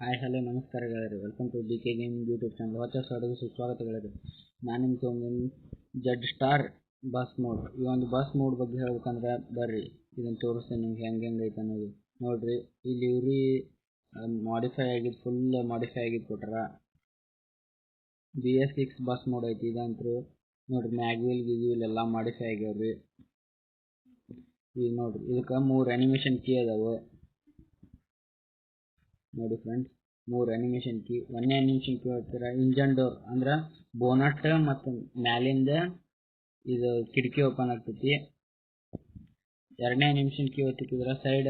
Hi hello ನಮಸ್ಕಾರ ಗೆಳೆಯರೆ, welcome to D K gaming YouTube channel. ಹೊಸ ಅಡುಗೆ ಸುಸ್ವಾಗತ ಗೆಳೆಯರೆ. ನಾನು ನಿಮ್ಮ ತೊಗೊಂಡಿನಿ ಜಡ್ ಸ್ಟಾರ್ ಬಸ್ ಮೋಡ್. ಈ ಒಂದು ಬಸ್ ಮೋಡ್ ಬಗ್ಗೆ ಹೇಳ್ಬೇಕಂದ್ರೆ ಬರ್ರಿ ಇದನ್ನು ತೋರಿಸ್ತೇನೆ ನಿಮ್ಗೆ ಹೆಂಗೆ ಐತೆ ಅನ್ನೋದು. ನೋಡ್ರಿ, ಇಲ್ಲಿ ಇವ್ರಿ ಮಾಡಿಫೈ ಆಗಿದ್ದು, ಫುಲ್ ಮಾಡಿಫೈ ಆಗಿದ್ದು ಕೊಟ್ಟಾರ. BS6 ಬಸ್ ಮೋಡ್ ಐತಿ ಇದಂತೂ. ನೋಡ್ರಿ, ಮ್ಯಾಗ್ವಿಲ್ ಗಿಗ್ವಿಲ್ ಎಲ್ಲ ಮಾಡಿಫೈ ಆಗ್ಯಾವ್ರಿ. ಈಗ ನೋಡ್ರಿ, ಇದಕ್ಕೆ 3 ಅನಿಮೇಷನ್ ಕೀ ಅದಾವೆ. ನೋಡಿ ಫ್ರೆಂಡ್ಸ್, 3 ಅನಿಮೇಷನ್ ಕೀ. ಒಂದನೇ ಅನಿಮೇಷನ್ ಕೀ ಹೇಳ್ತೀರ ಇಂಜನ್ ಡೋರ್ ಅಂದ್ರೆ ಬೋನಟ್ ಮತ್ತು ಮ್ಯಾಲಿಂದ ಇದು ಕಿಟಕಿ ಓಪನ್ ಆಗ್ತೈತಿ. ಎರಡನೇ ಅನಿಮೇಷನ್ ಕೀ ಹೊತ್ತಿದ್ರೆ ಸೈಡ್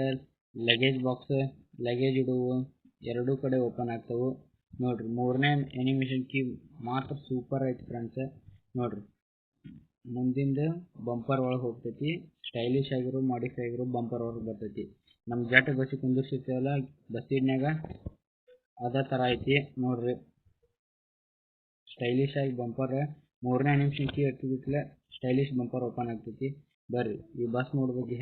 ಲಗೇಜ್ ಬಾಕ್ಸ್, ಲಗೇಜ್ ಇಡುವು ಎರಡೂ ಕಡೆ ಓಪನ್ ಆಗ್ತವೆ. ನೋಡ್ರಿ, ಮೂರನೇ ಅನಿಮೇಷನ್ ಕೀ ಮಾತ್ರ ಸೂಪರ್ ಐತಿ ಫ್ರೆಂಡ್ಸ್. ನೋಡ್ರಿ, ಮುಂದಿಂದ ಬಂಪರ್ ಒಳಗೆ ಹೋಗ್ತೈತಿ. ಸ್ಟೈಲಿಶ್ ಆಗಿರೋ ಮಾಡಿಫೈ ಆಗಿರೋ ಬಂಪರ್ ಒಳಗೆ ಬರ್ತೈತಿ. ನಮ್ಮ ಜಟ್ ಬಸ್ಸಿಗೆ ಕುಂದಿರ್ಸಿರ್ತೀವಲ್ಲ ಬಸ್ಸಿಡ್ನಾಗ, ಅದೇ ಥರ ಐತಿ ನೋಡ್ರಿ. ಸ್ಟೈಲಿಶ್ ಆಗಿ ಬಂಪರ್. ಮೂರನೇ ಅನಿಮೇಷನ್ ಕೀ ಹಾಕಿಬಿಟ್ಲೆ ಸ್ಟೈಲಿಶ್ ಬಂಪರ್ ಓಪನ್ ಆಗ್ತೈತಿ. ಬರ್ರಿ ಈ ಬಸ್ ಮೋಡ್ ಬಗ್ಗೆ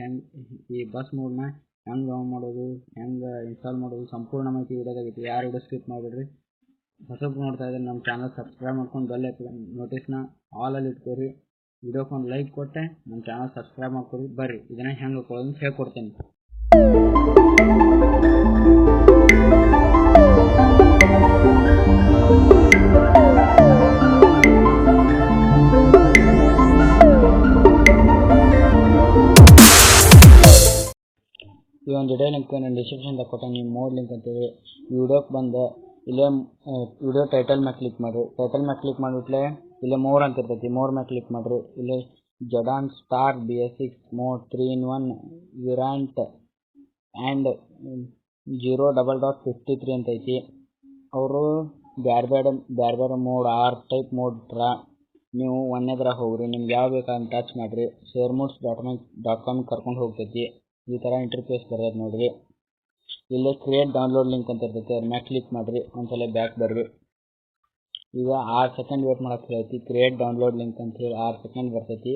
ಈ ಬಸ್ ಮೋಡ್ನ ಹೆಂಗೆ ಡೌನ್ ಮಾಡೋದು, ಹೆಂಗೆ ಇನ್ಸ್ಟಾಲ್ ಮಾಡೋದು ಸಂಪೂರ್ಣ ಮಾಹಿತಿ ವಿಡಿಯೋದಾಗೈತಿ. ಯಾರು ವಿಡಿಯೋ ಸ್ಕಿಪ್ ಮಾಡಿಬಿಡ್ರಿ. ಹೊಸಬ್ರು ನೋಡ್ತಾ ಇದ್ರೆ ನಮ್ಮ ಚಾನಲ್ ಸಬ್ಸ್ಕ್ರೈಬ್ ಮಾಡ್ಕೊಂಡು ಬೆಲ್ ನೋಟಿಸ್ನ ಆಲಲ್ಲಿ ಇಟ್ಕೊರಿ. ವಿಡಿಯೋಕ್ಕೊಂದು ಲೈಕ್ ಕೊಟ್ಟೆ ನಮ್ಮ ಚಾನಲ್ ಸಬ್ಸ್ಕ್ರೈಬ್ ಮಾಡ್ಕೊರಿ. ಬರ್ರಿ ಇದನ್ನ ಹೆಂಗೆ ಹಾಕೊಳ್ಳೋದು ಹೇಳ್ಕೊಡ್ತೇನೆ. ಈ ಒಂದು ವಿಡಿಯೋ ಲಿಂಕ್ ನಾನು ಡಿಸ್ಕ್ರಿಪ್ಷನ್ದಾಗ ಕೊಟ್ಟೆ, ನೀವು ಮೋಡ್ ಲಿಂಕ್ ಅಂತೇಳಿ. ವಿಡಿಯೋಕ್ಕೆ ಬಂದು ಇಲ್ಲೇ ವಿಡಿಯೋ ಟೈಟಲ್ ಮ್ಯಾಗೆ ಕ್ಲಿಕ್ ಮಾಡಿರಿ. ಟೈಟಲ್ ಮ್ಯಾಗೆ ಕ್ಲಿಕ್ ಮಾಡಿಬಿಟ್ಲೆ ಇಲ್ಲೇ ಮೋರ್ ಅಂತ ಇರ್ತೈತಿ. ಮೋರ್ ಮ್ಯಾಗೆ ಕ್ಲಿಕ್ ಮಾಡಿರಿ. ಇಲ್ಲೇ ಜಡಾನ್ star BS6 mode 3-in-1 variant and 0.53 ಅಂತ ಐತಿ. ಅವರು ಬೇರೆ ಮೋಡ್ 6 ಟೈಪ್ ಮೋಡ್ ಇಟ್ರ. ನೀವು ಒಂದೇದ್ರಾಗ ಹೋಗ್ರಿ, ನಿಮ್ಗೆ ಯಾವ ಬೇಕಂತ ಟಚ್ ಮಾಡಿರಿ. sharemoods.com ಕರ್ಕೊಂಡು ಹೋಗ್ತೈತಿ. ಈ ಥರ ಇಂಟರ್ಫೇಸ್ ಬರೋದು ನೋಡ್ರಿ. ಇಲ್ಲೇ ಕ್ರಿಯೇಟ್ ಡೌನ್ಲೋಡ್ ಲಿಂಕ್ ಅಂತ ಇರ್ತೈತಿ, ಅದ್ರ ಮ್ಯಾಗೆ ಕ್ಲಿಕ್ ಮಾಡಿರಿ. ಒಂದ್ಸಲ ಬ್ಯಾಕ್ ಬರ್ರಿ. ಈಗ 6 ಸೆಕೆಂಡ್ ವೇಟ್ ಮಾಡಕ್ಕೆ ಹೇಳ್ತಿ. ಕ್ರಿಯೇಟ್ ಡೌನ್ಲೋಡ್ ಲಿಂಕ್ ಅಂತ ಹೇಳಿ 6 ಸೆಕೆಂಡ್ ಬರ್ತೈತಿ.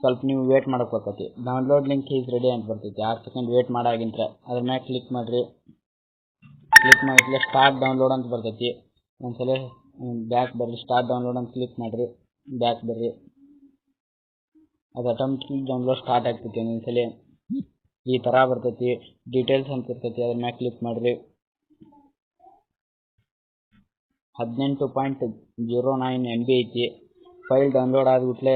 ಸ್ವಲ್ಪ ನೀವು ವೇಟ್ ಮಾಡಕ್ಕೆ ಡೌನ್ಲೋಡ್ ಲಿಂಕ್ ಈಸ್ ರೆಡಿ ಅಂತ ಬರ್ತೈತಿ. 6 ಸೆಕೆಂಡ್ ವೇಟ್ ಮಾಡಾಗಿಂತ ಅದ್ರ ಮ್ಯಾಗೆ ಕ್ಲಿಕ್ ಮಾಡಿರಿ. ಕ್ಲಿಕ್ ಮಾಡಿದ್ರೆ ಸ್ಟಾರ್ಟ್ ಡೌನ್ಲೋಡ್ ಅಂತ ಬರ್ತೈತಿ. ಒಂದ್ಸಲ ಬ್ಯಾಕ್ ಬರ್ರಿ. ಸ್ಟಾರ್ಟ್ ಡೌನ್ಲೋಡ್ ಅಂತ ಕ್ಲಿಕ್ ಮಾಡಿರಿ. ಬ್ಯಾಕ್ ಬರ್ರಿ. ಅದು ಆಟೋಮೆಟಿಕ್ ಡೌನ್ಲೋಡ್ ಸ್ಟಾರ್ಟ್ ಆಗ್ತೈತಿ. ಒಂದೊಂದ್ಸಲ ಈ ಥರ ಬರ್ತೈತಿ. ಡೀಟೇಲ್ಸ್ ಅಂತ ಇರ್ತೈತಿ, ಅದ್ರ ಮ್ಯಾಗೆ ಕ್ಲಿಕ್ ಮಾಡಿರಿ. 18.09 MB ಐತಿ. ಫೈಲ್ ಡೌನ್ಲೋಡ್ ಆಗಿಬಿಟ್ಲೆ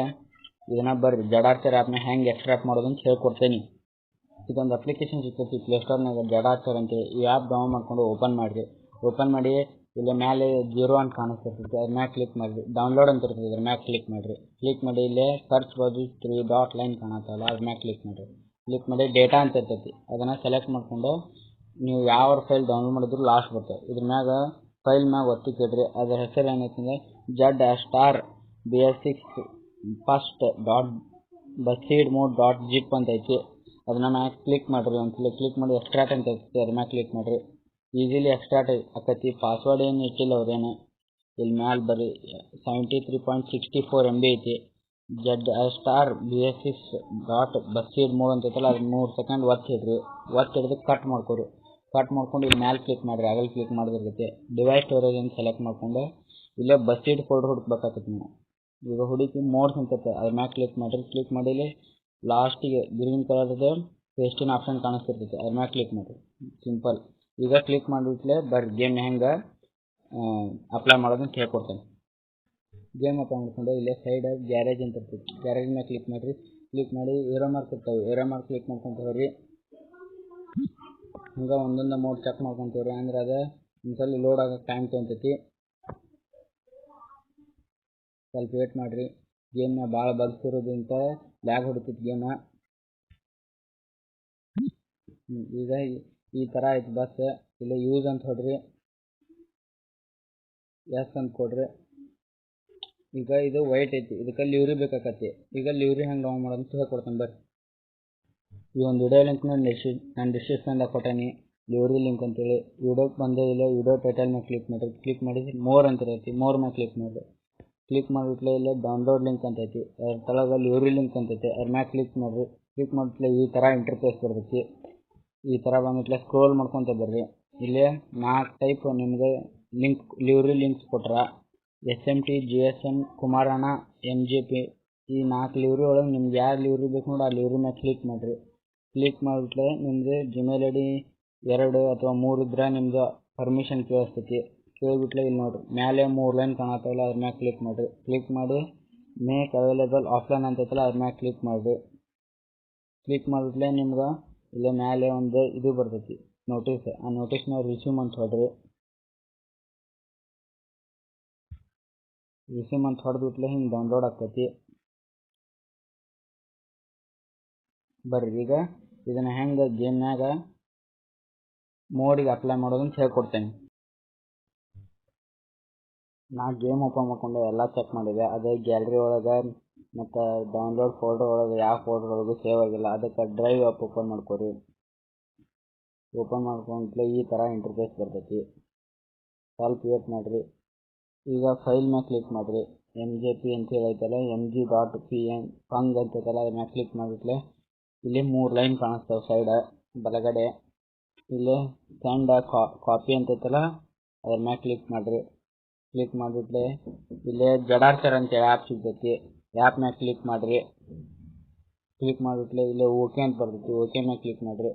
ಇದನ್ನ ಬರ್ರಿ ಜಡಾರ್ಚರ್ ಆ್ಯಪ್ನ ಹೆಂಗೆ ಎಕ್ಸ್ಟ್ರಾಕ್ಟ್ ಮಾಡೋದು ಅಂತ ಹೇಳ್ಕೊಡ್ತೇನೆ. ಇದೊಂದು ಅಪ್ಲಿಕೇಶನ್ ಸಿಗ್ತೈತಿ ಪ್ಲೇಸ್ಟೋರ್ನಾಗ, ಜಡಾರ್ಚರ್ ಅಂತೇಳಿ. ಈ ಆ್ಯಪ್ ಡೌನ್ಲೋಡ್ ಮಾಡ್ಕೊಂಡು ಓಪನ್ ಮಾಡಿರಿ. ಓಪನ್ ಮಾಡಿ ಇಲ್ಲಿ ಮೇಲೆ 0 ಅಂತ ಕಾಣಿಸ್ತಿರ್ತೈತಿ, ಅದ್ರ ಮ್ಯಾಗೆ ಕ್ಲಿಕ್ ಮಾಡಿರಿ. ಡೌನ್ಲೋಡ್ ಅಂತ ಇರ್ತೈತಿ, ಅದ್ರ ಮ್ಯಾಗೆ ಕ್ಲಿಕ್ ಮಾಡಿರಿ. ಕ್ಲಿಕ್ ಮಾಡಿ ಇಲ್ಲೇ ಸರ್ಚ್ ಬಾಜು 3 ಡಾಟ್ ಲೈನ್ ಕಾಣತ್ತಲ್ಲ, ಅದ್ರ ಮ್ಯಾಗೆ ಕ್ಲಿಕ್ ಮಾಡಿರಿ. ಕ್ಲಿಕ್ ಮಾಡಿ ಡೇಟಾ ಅಂತ ಇರ್ತೈತಿ, ಅದನ್ನು ಸೆಲೆಕ್ಟ್ ಮಾಡಿಕೊಂಡು ನೀವು ಯಾವ ಫೈಲ್ ಡೌನ್ಲೋಡ್ ಮಾಡಿದ್ರು ಲಾಸ್ಟ್ ಬರ್ತದೆ. ಇದ್ರ ಮ್ಯಾಗ ಫೈಲ್ ಮ್ಯಾಗ ಒತ್ತಿ ಕೇಳ್ರಿ. ಅದರ ಹೆಸರು ಏನೈತಿ ಅಂದರೆ ಜಡ್ star BS6 first ಬಸ್ಸೀಡ್ mode .zip ಅಂತ ಐತಿ. ಅದನ್ನ ಮ್ಯಾಗೆ ಕ್ಲಿಕ್ ಮಾಡಿರಿ. ಒಂದ್ಸಲ ಕ್ಲಿಕ್ ಮಾಡಿ ಎಕ್ಸ್ಟ್ರಾಕ್ಟ್ ಅಂತ ಐತಿ, ಅದ್ರ ಮ್ಯಾಗೆ ಕ್ಲಿಕ್ ಮಾಡಿರಿ. ಈಸಿಲಿ ಎಕ್ಸ್ಟ್ರಾಕ್ಟ್ ಆಕೈತಿ. ಪಾಸ್ವರ್ಡ್ ಏನು ಇಟ್ಟಿಲ್ಲ ಅವ್ರೇನು. ಇಲ್ಲಿ ಮ್ಯಾಲೆ ಬರ್ರಿ 73.64 MB ಐತಿ. ಜಡ್ ಸ್ಟಾರ್ BS6 ಬಸ್ಸೀಡ್ ಮೋಡ್ ಅಂತ ಐತಲ್ಲ, ಅದು 3 ಸೆಕೆಂಡ್ ಒತ್ತಿ ಹಿಡ್ರಿ. ಒತ್ತಿ ಹಿಡಿದು ಕಟ್ ಮಾಡ್ಕೊರಿ. ಕಟ್ ಮಾಡ್ಕೊಂಡು ಇಲ್ಲಿ ಮ್ಯಾಲೆ ಕ್ಲಿಕ್ ಮಾಡಿರಿ. ಆಗಲ್ಲಿ ಕ್ಲಿಕ್ ಮಾಡಿದಿರ್ತೈತಿ. ಡಿವೈಸ್ ಸ್ಟೋರೇಜ್ ಅಂತ ಸೆಲೆಕ್ಟ್ ಮಾಡ್ಕೊಂಡು ಇಲ್ಲೇ ಬಸ್ಸೀಡ್ ಫೋಲ್ಡರ್ ಹುಡುಕ್ಬೇಕಾಗ್ತೈತಿ ನೀವು. ಈಗ ಹುಡುಕಿ ಮೋಡ್ಸ್ ಅಂತ ಅದ್ರ ಮ್ಯಾಗೆ ಕ್ಲಿಕ್ ಮಾಡಿರಿ. ಕ್ಲಿಕ್ ಮಾಡಿ ಇಲ್ಲಿ ಲಾಸ್ಟಿಗೆ ಗ್ರೀನ್ ಕಲರ್ದು ಪೇಸ್ಟಿನ ಆಪ್ಷನ್ ಕಾಣಿಸ್ತಿರ್ತೈತಿ, ಅದ್ರ ಮ್ಯಾಗೆ ಕ್ಲಿಕ್ ಮಾಡಿರಿ. ಸಿಂಪಲ್. ಈಗ ಕ್ಲಿಕ್ ಮಾಡಿಬಿಟ್ಲೆ ಬರ್ರಿ ಗೇಮ್ ಹೆಂಗೆ ಅಪ್ಲೈ ಮಾಡೋದು ಅಂತ ಹೇಳ್ಕೊಡ್ತೇನೆ. ಗೇಮ್ ಅಪ್ಲೈ ಮಾಡ್ಕೊಂಡು ಇಲ್ಲೇ ಸೈಡ್ ಗ್ಯಾರೇಜ್ ಅಂತ ಇರ್ತೈತಿ, ಗ್ಯಾರೇಜ್ ಮ್ಯಾಗೆ ಕ್ಲಿಕ್ ಮಾಡಿರಿ. ಕ್ಲಿಕ್ ಮಾಡಿ ಏರೋ ಮಾರ್ಕ್ ಇರ್ತಾವೆ, ಏರೋ ಮಾರ್ಕ್ ಕ್ಲಿಕ್ ಮಾಡ್ಕೊಂತ ಹೋಗ್ರಿ. ಹಂಗೆ ಒಂದೊಂದು ಮೋಡ್ ಚೆಕ್ ಮಾಡ್ಕೊಂತೀವ್ರಿ. ಅಂದ್ರೆ ಅದು ಒಂದ್ಸಲ ಲೋಡ್ ಆಗೋಕ್ಕೆ ಟೈಮ್ ತೊಗೊಂತೈತಿ. ಸ್ವಲ್ಪ ವೇಟ್ ಮಾಡಿರಿ. ಗೇಮ್ನ ಭಾಳ ಬಗ್ಸ್ ಇರೋದ್ರಿಂದ ಲ್ಯಾಗ್ ಹೊಡಿತೈತಿ ಗೇಮ. ಈಗ ಈ ಥರ ಐತಿ ಬಸ್. ಇಲ್ಲ ಯೂಸ್ ಅಂತ ಹೊಡ್ರಿ, ಎಸ್ ಅಂತ ಕೊಡ್ರಿ. ಈಗ ಇದು ವೈಟ್ ಐತಿ, ಇದಕ್ಕೆ ಲಿವ್ರಿ ಬೇಕಾಕತಿ. ಈಗ ಲಿವ್ರಿ ಹೆಂಗೆ ಡೌನ್ ಮಾಡೋದು ಅಂತ ಹೇಳ್ಕೊಡ್ತೇನೆ ಬರ್ರಿ. ಈ ಒಂದು ವಿಡಿಯೋ ಲಿಂಕ್ ನಾನು ಡಿಸ್ಕ್ರಿಪ್ಷನ್ದಾಗ ಕೊಟ್ಟೇನಿ, ಲಿವ್ರಿ ಲಿಂಕ್ ಅಂತೇಳಿ. ವಿಡಿಯೋಕ್ಕೆ ಬಂದೇ ಇಲ್ಲ. ವಿಡಿಯೋ ಟೈಟಲ್ ಮೇಲೆ ಕ್ಲಿಕ್ ಮಾಡಿರಿ. ಕ್ಲಿಕ್ ಮಾಡಿ ಮೋರ್ ಅಂತ ಇರೈತಿ, ಮೋರ್ ಮೇಲೆ ಕ್ಲಿಕ್ ಮಾಡಿರಿ. ಕ್ಲಿಕ್ ಮಾಡಿಬಿಟ್ಲೆ ಇಲ್ಲೇ ಡೌನ್ಲೋಡ್ ಲಿಂಕ್ ಅಂತೈತಿ, ಅದ್ರ ತಳಗ ಲಿವ್ರಿ ಲಿಂಕ್ ಅಂತೈತಿ, ಅದ್ರ ಮ್ಯಾಗೆ ಕ್ಲಿಕ್ ಮಾಡಿರಿ. ಕ್ಲಿಕ್ ಮಾಡಿಬಿಟ್ಲೆ ಈ ಥರ ಇಂಟರ್ಫೇಸ್ ಬರ್ತೈತಿ. ಈ ಥರ ಬಂದ್ಬಿಟ್ಲೆ ಸ್ಕ್ರೋಲ್ ಮಾಡ್ಕೊತ ಬರ್ರಿ. ಇಲ್ಲೇ 4 ಟೈಪ್ ನಿಮ್ಗೆ ಲಿವ್ರಿ ಲಿಂಕ್ಸ್ ಕೊಟ್ರ SMT GSM ಕುಮಾರಣ್ಣ MJP ಈ 4 ಲಿವ್ರಿ ಒಳಗೆ ನಿಮ್ಗೆ ಯಾವ ಲಿವ್ರಿ ಬೇಕು ನೋಡಿ ಆ ಲಿವ್ರಿ ಮ್ಯಾಗ ಕ್ಲಿಕ್ ಮಾಡಿರಿ. ಕ್ಲಿಕ್ ಮಾಡಿಬಿಟ್ರೆ ನಿಮ್ದು ಜಿಮೇಲ್ ID 2 ಅಥವಾ 3 ಇದ್ರೆ ನಿಮ್ದು ಪರ್ಮಿಷನ್ ಕೇಳಿಸ್ತೈತಿ. ಕೇಳಿಬಿಟ್ಲೆ ಇಲ್ಲಿ ನೋಡ್ರಿ ಮ್ಯಾಲೆ 3 ಲೈನ್ ಕಾಣತ್ತಲ್ಲ ಅದ್ರ ಮ್ಯಾಗ ಕ್ಲಿಕ್ ಮಾಡಿರಿ. ಕ್ಲಿಕ್ ಮಾಡಿ ಮೇಕ್ ಅವೈಲೇಬಲ್ ಆಫ್ಲೈನ್ ಅಂತೈತಲ್ಲ ಅದ್ರ ಮ್ಯಾಗ ಕ್ಲಿಕ್ ಮಾಡಿರಿ. ಕ್ಲಿಕ್ ಮಾಡಿಬಿಟ್ಲೆ ನಿಮ್ಗೆ ಇಲ್ಲೇ ಮ್ಯಾಲೆ ಒಂದು ಇದು ಬರ್ತೈತಿ ನೋಟಿಸ್. ಆ ನೋಟಿಸ್ನ ರಿಸ್ಯೂಮ್ ಅಂತ ಹೊಡ್ರಿ. ರಿಸ್ಯೂಮ್ ಅಂತ ಹೊಡೆದ್ಬಿಟ್ಲೆ ಹಿಂಗೆ ಡೌನ್ಲೋಡ್ ಆಗ್ತೈತಿ. ಬರ್ರಿ ಈಗ ಇದನ್ನ ಹೆಂಗೆ ಗೇಮ್ನಾಗ ಮೋಡಿಗೆ ಅಪ್ಲೈ ಮಾಡೋದಂತ ಹೇಳ್ಕೊಡ್ತೇನೆ. ನಾ ಗೇಮ್ ಓಪನ್ ಮಾಡ್ಕೊಂಡು ಎಲ್ಲ ಚೆಕ್ ಮಾಡಿದೆ. ಅದೇ ಗ್ಯಾಲರಿ ಒಳಗೆ ಮತ್ತು ಡೌನ್ಲೋಡ್ ಫೋಲ್ಡರ್ ಒಳಗೆ ಯಾವ ಫೋಲ್ಡರ್ ಒಳಗೂ ಸೇವ್ ಆಗಿಲ್ಲ. ಅದಕ್ಕೆ ಡ್ರೈವ್ ಆ್ಯಪ್ ಓಪನ್ ಮಾಡ್ಕೊರಿ. ಓಪನ್ ಮಾಡ್ಕೊಂಡ್ಲೆ ಈ ಥರ ಇಂಟರ್ಫೇಸ್ ಬರ್ತೈತಿ. ಸ್ವಲ್ಪ ವೇಟ್ ಮಾಡಿರಿ. ಈಗ ಫೈಲ್ ಮ್ಯಾಗ ಕ್ಲಿಕ್ ಮಾಡಿರಿ. MJP ಅಂತ ಹೇಳೈತಲ್ಲ mg.png ಅಂತೈತಲ್ಲ ಅದ್ರ ಮ್ಯಾಗ ಕ್ಲಿಕ್ ಮಾಡಿಬಿಟ್ಲೆ ಇಲ್ಲಿ 3 ಲೈನ್ ಕಾಣಿಸ್ತಾವೆ ಸೈಡ್ ಬಲಗಡೆ. ಇಲ್ಲಿ ಸೆಂಡ್ ಕಾಪಿ ಅಂತೈತಲ್ಲ ಅದ್ರ ಮ್ಯಾಗ ಕ್ಲಿಕ್ ಮಾಡಿರಿ. ಕ್ಲಿಕ್ ಮಾಡಿಬಿಟ್ಲೆ ಇಲ್ಲೇ ಜಡಾರ್ಚರ್ ಅಂತೇಳಿ ಆ್ಯಪ್ ಸಿಗ್ತೈತಿ. ಆ್ಯಪ್ ಮ್ಯಾಗ ಕ್ಲಿಕ್ ಮಾಡಿರಿ. ಕ್ಲಿಕ್ ಮಾಡಿಬಿಟ್ಲೆ ಇಲ್ಲೇ ಓಕೆ ಅಂತ ಬರ್ತೈತಿ. ಓಕೆ ಮ್ಯಾಗ ಕ್ಲಿಕ್ ಮಾಡಿರಿ.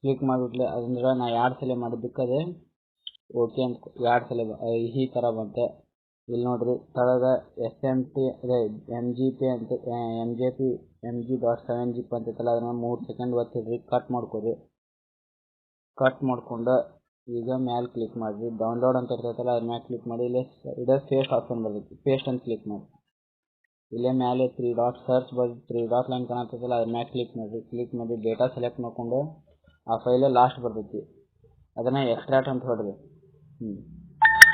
ಕ್ಲಿಕ್ ಮಾಡಿಬಿಟ್ಲೆ ಅದಂದ್ರೆ ನಾ 2 ಸಲ ಮಾಡಿದ್ದಕ್ಕೆ ಅದೇ ಓಕೆ ಅಂತ 2 ಸಲ ಈ ಥರ ಬಂತೆ. ಇಲ್ಲಿ ನೋಡ್ರಿ ತಳಗ SMT ಅದೇ MJP mg.7zip ಅಂತೈತಲ್ಲ ಅದನ್ನ 3 ಸೆಕೆಂಡ್ ಒತ್ತಿಡ್ರಿ. ಕಟ್ ಮಾಡ್ಕೊರಿ. ಕಟ್ ಮಾಡ್ಕೊಂಡು ಈಗ ಮ್ಯಾಲೆ ಕ್ಲಿಕ್ ಮಾಡಿರಿ. ಡೌನ್ಲೋಡ್ ಅಂತ ಇರ್ತೈತಲ್ಲ ಅದ್ರ ಮ್ಯಾಲೆ ಕ್ಲಿಕ್ ಮಾಡಿ. ಇಲ್ಲೇ ಇದೇ ಪೇಸ್ಟ್ ಆಪ್ಷನ್ ಬರ್ತೈತಿ. ಪೇಸ್ಟ್ ಅಂತ ಕ್ಲಿಕ್ ಮಾಡಿ. ಇಲ್ಲೇ ಮ್ಯಾಲೆ 3 ಡಾಟ್ ಸರ್ಚ್ ಬರ್ತೈತಿ. 3 ಡಾಟ್ ಲೈನ್ ಕಾಣತ್ತೈತಲ್ಲ ಅದ್ರ ಮ್ಯಾಲೆ ಕ್ಲಿಕ್ ಮಾಡಿರಿ. ಕ್ಲಿಕ್ ಮಾಡಿ ಡೇಟಾ ಸೆಲೆಕ್ಟ್ ಮಾಡ್ಕೊಂಡು ಆ ಫೈಲೇ ಲಾಸ್ಟ್ ಬರ್ತೈತಿ ಅದನ್ನು ಎಕ್ಸ್ಟ್ರಾಕ್ಟ್ ಅಂತ ಹೊಡ್ರಿ.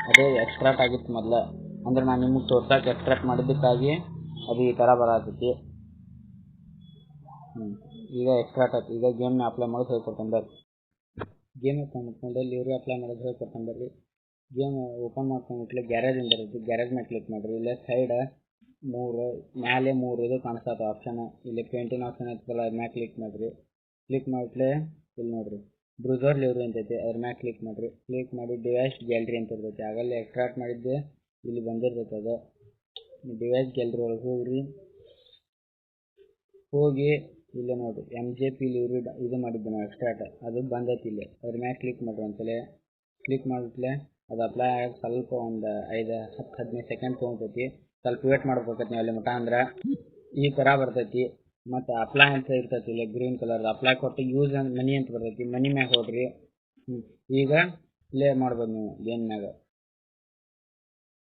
ಅದೇ ಎಕ್ಸ್ಟ್ರಾಕ್ಟ್ ಆಗಿತ್ತು ಮೊದಲು. ಅಂದ್ರೆ ನಾನು ನಿಮಗೆ ತೋರ್ಸಕ್ಕೆ ಎಕ್ಸ್ಟ್ರಾಕ್ಟ್ ಮಾಡಿದ್ದಕ್ಕಾಗಿ ಅದು ಈ ಥರ ಬರತೈತಿ. ಈಗ ಎಕ್ಸ್ಟ್ರಾಕ್ಟ್ ಆಯ್ತು. ಈಗ ಗೇಮ್ನ ಅಪ್ಲೈ ಮಾಡೋದು ಹೇಳ್ಕೊಡ್ತಾನೆ ಬರ್ರಿ. ಗೇಮ್ ಓಪನ್ ಮಾಡ್ಕೊಂಡು ಲಿವ್ರಿ ಅಪ್ಲೈ ಮಾಡೋದು ಹೇಳ್ಕೊಡ್ತಾನೆ ಬರ್ರಿ. ಗೇಮ್ ಓಪನ್ ಮಾಡ್ಕೊಂಡ್ಬಿಟ್ಲೆ ಗ್ಯಾರೇಜ್ ಅಂತ ಬರ್ತೈತಿ. ಗ್ಯಾರೇಜ್ ಮೇಲೆ ಕ್ಲಿಕ್ ಮಾಡಿರಿ. ಇಲ್ಲೇ ಸೈಡ್ 3 ಮ್ಯಾಲೆ 3 ಇದು ಕಾಣಿಸ್ತದೆ ಆಪ್ಷನ್. ಇಲ್ಲಿ ಪೇಂಟಿನ ಆಪ್ಷನ್ ಐತಲ್ಲ ಅದ್ರ ಮ್ಯಾಲೆ ಕ್ಲಿಕ್ ಮಾಡಿರಿ. ಕ್ಲಿಕ್ ಮಾಡಿಬಿಟ್ಲೆ ಇಲ್ಲಿ ನೋಡಿರಿ ಬ್ರೂಸರ್ ಲಿವ್ರಿ ಅಂತೈತಿ ಅದ್ರ ಮ್ಯಾಲೆ ಕ್ಲಿಕ್ ಮಾಡಿರಿ. ಕ್ಲಿಕ್ ಮಾಡಿ ಡಿವೈಸ್ ಗ್ಯಾಲರಿ ಅಂತ ಇರ್ತೈತಿ. ಆಗಲ್ಲೇ ಎಕ್ಸ್ಟ್ರಾಕ್ಟ್ ಮಾಡಿದ್ದು ಇಲ್ಲಿ ಬಂದಿರ್ತೈತೆ. ಅದು ಡಿವೈಸ್ ಗ್ಯಾಲರಿ ಒಳಗೆ ಹೋಗಿ ಇಲ್ಲೇ ನೋಡಿರಿ MJP ಲಿವ್ರಿ ಇದು ಮಾಡಿದ್ದೆ ನಾವು ಎಕ್ಸ್ಟ್ರಾಕ್ಟ್ ಅದು ಬಂದೈತಿ. ಇಲ್ಲಿ ಅದ್ರ ಮ್ಯಾಲೆ ಕ್ಲಿಕ್ ಮಾಡಿರಿ. ಒಂದ್ಸಲ ಕ್ಲಿಕ್ ಮಾಡಿಬಿಟ್ಲೆ ಅದು ಅಪ್ಲೈ ಆಗಿ ಸ್ವಲ್ಪ ಒಂದು 5-10-15 ಸೆಕೆಂಡ್ ತೊಗೊತೈತಿ. ಸ್ವಲ್ಪ ವೇಟ್ ಮಾಡ್ಬೇಕೈತಿ ನೀವು ಅಲ್ಲಿ ಮಟ ಅಂದ್ರೆ ಈ ಥರ ಬರ್ತೈತಿ. ಮತ್ತು ಅಪ್ಲೈ ಅಂತ ಇರ್ತೈತಿ. ಇಲ್ಲಿ ಗ್ರೀನ್ ಕಲರ್ ಅಪ್ಲೈ ಕೊಟ್ಟು ಯೂಸ್ ಮನಿ ಅಂತ ಬರ್ತೈತಿ. ಮನಿ ಮ್ಯಾಗ ಹೋಗ್ರಿ. ಈಗ ಪ್ಲೇ ಮಾಡ್ಬೋದು ನೀವು ಗೇಮ್ನಾಗ.